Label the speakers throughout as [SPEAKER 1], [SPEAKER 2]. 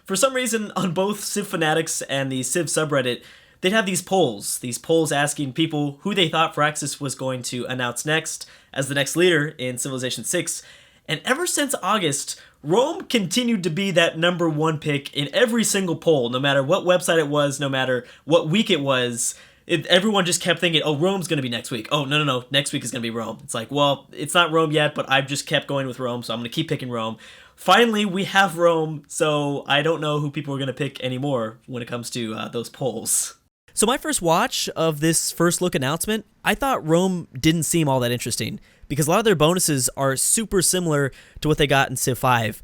[SPEAKER 1] For some reason, on both Civ Fanatics and the Civ subreddit, they'd have these polls asking people who they thought Firaxis was going to announce next as the next leader in Civilization 6. And ever since August, Rome continued to be that number one pick in every single poll, no matter what website it was, no matter what week it was. Everyone just kept thinking, oh, Rome's going to be next week. Oh, no, next week is going to be Rome. It's like, well, it's not Rome yet, but I've just kept going with Rome, so I'm going to keep picking Rome. Finally, we have Rome, so I don't know who people are going to pick anymore when it comes to those polls.
[SPEAKER 2] So my first watch of this first look announcement, I thought Rome didn't seem all that interesting because a lot of their bonuses are super similar to what they got in Civ 5.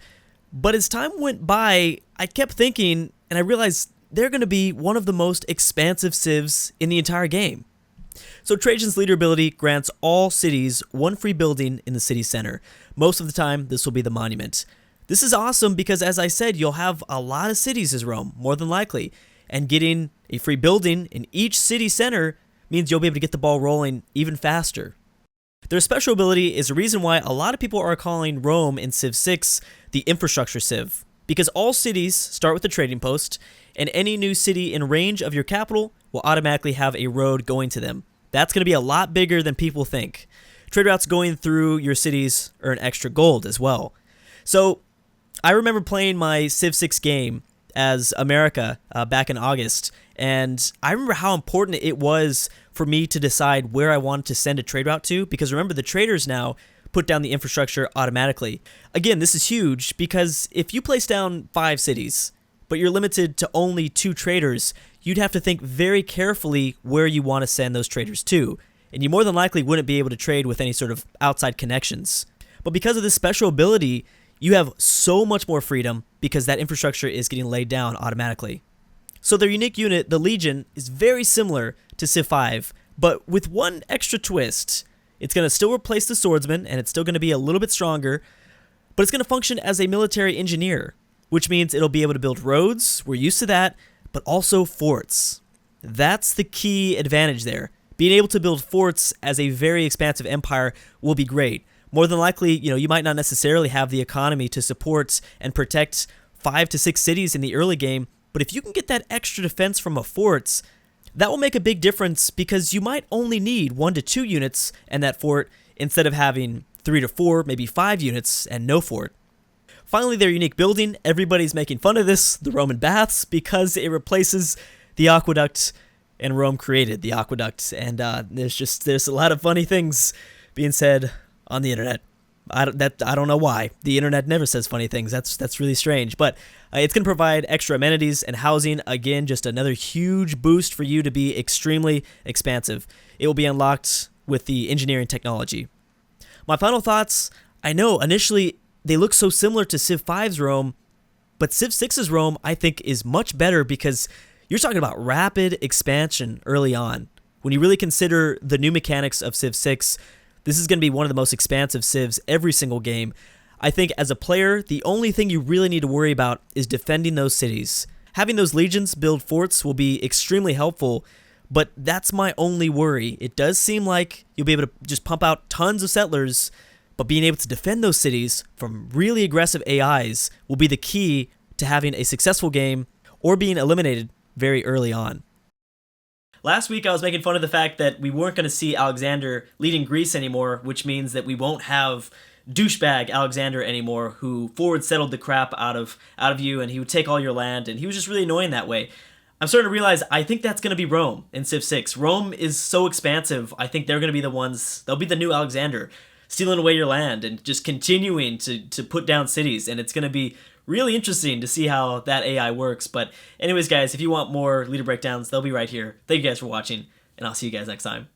[SPEAKER 2] But as time went by, I kept thinking, and I realized they're going to be one of the most expansive civs in the entire game. So Trajan's leader ability grants all cities one free building in the city center. Most of the time, this will be the monument. This is awesome because, as I said, you'll have a lot of cities as Rome, more than likely. And getting a free building in each city center means you'll be able to get the ball rolling even faster. Their special ability is a reason why a lot of people are calling Rome in Civ 6 the infrastructure civ, because all cities start with a trading post, and any new city in range of your capital will automatically have a road going to them. That's going to be a lot bigger than people think. Trade routes going through your cities earn extra gold as well. So I remember playing my Civ 6 game as America back in August, and I remember how important it was for me to decide where I wanted to send a trade route to, because remember, the traders now put down the infrastructure automatically. Again, this is huge because if you place down 5 cities, but you're limited to only 2 traders, you'd have to think very carefully where you want to send those traders to, and you more than likely wouldn't be able to trade with any sort of outside connections. But because of this special ability, you have so much more freedom because that infrastructure is getting laid down automatically. So their unique unit, the Legion, is very similar to Civ 5, but with one extra twist. It's going to still replace the swordsman, and it's still going to be a little bit stronger, but it's going to function as a military engineer, which means it'll be able to build roads, we're used to that, but also forts. That's the key advantage there. Being able to build forts as a very expansive empire will be great. More than likely, you might not necessarily have the economy to support and protect 5 to 6 cities in the early game, but if you can get that extra defense from a fort, that will make a big difference because you might only need 1 to 2 units in that fort instead of having 3 to 4, maybe 5 units and no fort. Finally, their unique building, everybody's making fun of this, the Roman baths, because it replaces the aqueduct, and Rome created the aqueduct, and there's a lot of funny things being said on the internet. I don't know why. The internet never says funny things. That's really strange. But it's going to provide extra amenities and housing. Again, just another huge boost for you to be extremely expansive. It will be unlocked with the engineering technology. My final thoughts, I know initially they look so similar to Civ 5's Rome, but Civ 6's Rome I think is much better because you're talking about rapid expansion early on. When you really consider the new mechanics of Civ 6, this is going to be one of the most expansive civs every single game. I think as a player, the only thing you really need to worry about is defending those cities. Having those legions build forts will be extremely helpful, but that's my only worry. It does seem like you'll be able to just pump out tons of settlers, but being able to defend those cities from really aggressive AIs will be the key to having a successful game or being eliminated very early on.
[SPEAKER 1] Last week I was making fun of the fact that we weren't going to see Alexander leading Greece anymore, which means that we won't have douchebag Alexander anymore, who forward settled the crap out of you, and he would take all your land, and he was just really annoying that way. I'm starting to realize I think that's going to be Rome in Civ 6. Rome is so expansive, I think they're going to be the ones, they'll be the new Alexander, stealing away your land and just continuing to put down cities, and it's going to be really interesting to see how that AI works. But anyways, guys, if you want more leader breakdowns, they'll be right here. Thank you guys for watching, and I'll see you guys next time.